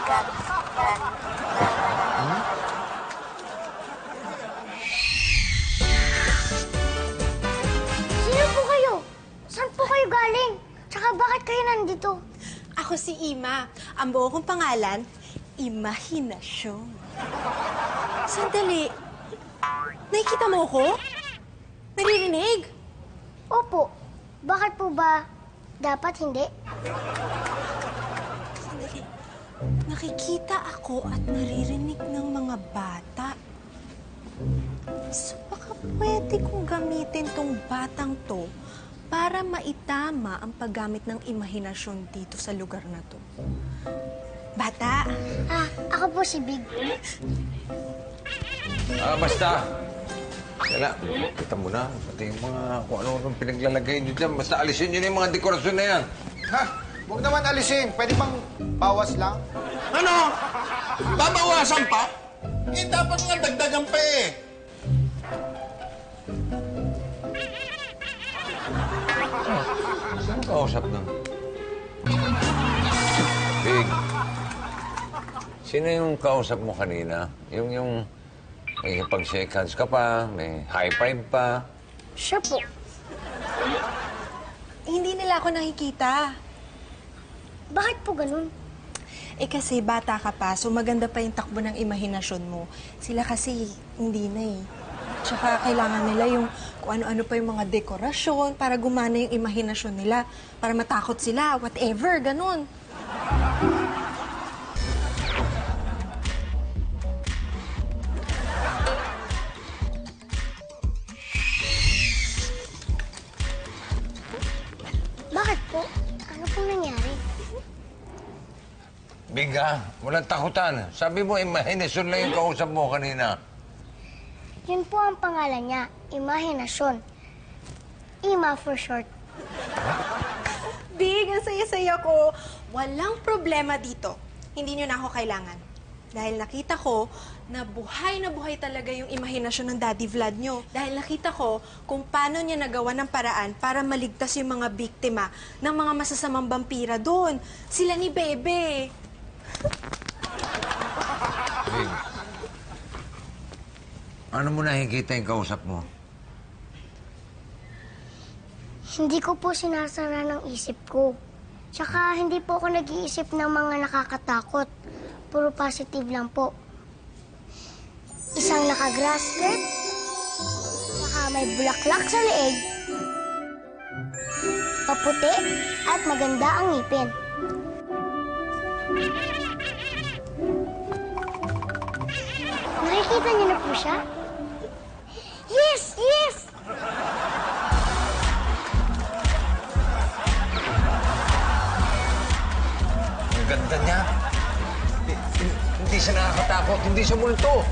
Sino po kayo? Saan po kayo galing? Tsaka bakit kayo nandito? Ako si Ima. Ang buo kong pangalan, Imahinasyon. Sandali. Nakikita mo ko? Naririnig? Opo. Bakit po ba dapat hindi? Sandali. Nakikita ako at naririnig ng mga bata. So baka pwede kong gamitin tong batang to para maitama ang paggamit ng imahinasyon dito sa lugar na to. Bata! Ako po si Big. Basta. Kaya, kita mo na. Pati yung mga kung ano pinaglalagay nyo dyan. Basta alisin nyo na yung mga dekorasyon na yan. Ha? Huwag naman alisin. Pwede bang bawas lang? Ano? Babawasan pa? Eh, dapat nga dagdagan pa eh. Saan kausap na? Big. Sino yung kausap mo kanina? Yung may pag-shake hands ka pa, may high five pa. Siya po. Hindi nila ako nakikita. Bakit po ganun? Eh kasi bata ka pa, so maganda pa yung takbo ng imahinasyon mo. Sila kasi hindi na eh. Tsaka kailangan nila yung kung ano-ano pa yung mga dekorasyon para gumana yung imahinasyon nila. Para matakot sila, whatever, ganun. Bakit po? Ano pong nangyari? Big ha, walang takutan. Sabi mo, imahinasyon lang yung kausap mo kanina. Yun po ang pangalan niya, Imahinasyon. Ima for short. Big, ang saya-saya ko. Walang problema dito. Hindi nyo na ako kailangan. Dahil nakita ko na buhay talaga yung imahinasyon ng Daddy Vlad nyo. Dahil nakita ko kung paano niya nagawa ng paraan para maligtas yung mga biktima ng mga masasamang vampira doon. Sila ni Bebe. Big, ano mo nakikita yung kausap mo? Hindi ko po sinasara ng isip ko. Tsaka hindi po ako nag-iisip ng mga nakakatakot. Puro positive lang po. Isang naka-grass skirt, saka may bulaklak sa leeg, paputi at maganda ang ngipin. Nakikita niyo na po siya? Yes! Yes! Ang ganda niya. Hindi siya nakakatakot, hindi siya multo.